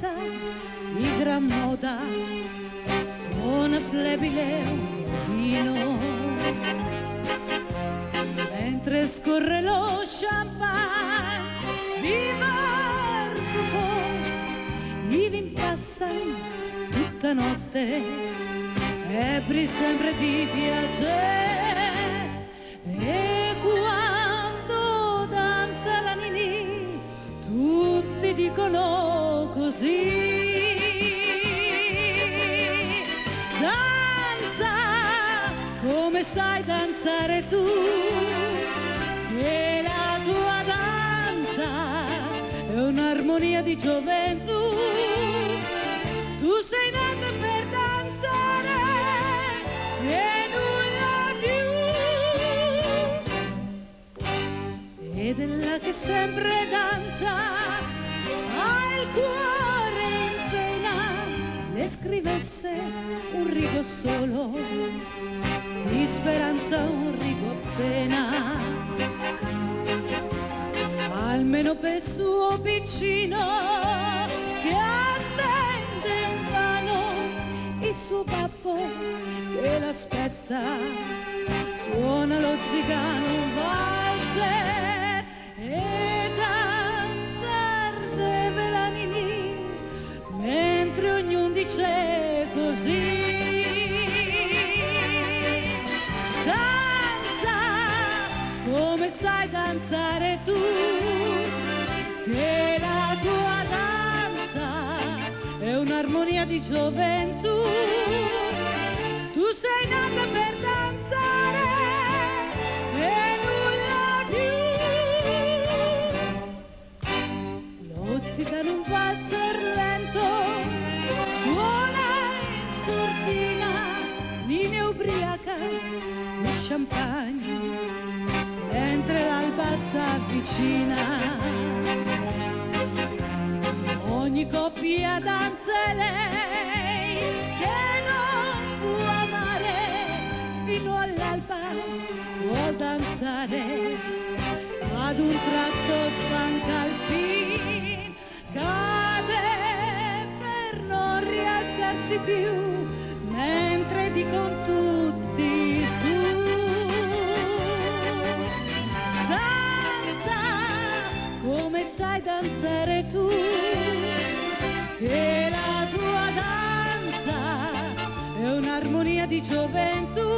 danza di gran moda, suona flebile un vino, mentre scorre lo champagne, viva il profum, i vin passano tutta notte, ebbri sempre di piacere, e quando danza la Ninì tutti dicono così: danza come sai danzare tu, che la tua danza è un'armonia di gioventù. Tu sei nata per danzare e nulla più. Ed è la che sempre danza, ha il cuore in pena. Le scrivesse un rigo solo, di speranza un rigo appena, almeno per suo piccino che attende invano il suo babbo che l'aspetta. Suona lo zigano un valzer e danzar deve la Ninì, mentre ognuno dice così: danza come sai danzare tu, che la tua danza è un'armonia di gioventù. Tu sei nata per danzare e nulla più. Lo zigano un valzer lento suona in sordina, Nina ubriaca di champagne, mentre l'alba s'avvicina. Ogni coppia danza e lei che non può amare fino all'alba vuol danzare, ad un tratto stanca al fin, cade per non rialzarsi più, mentre dicono tutti su: danza come sai danzare tu, che la tua danza è un'armonia di gioventù.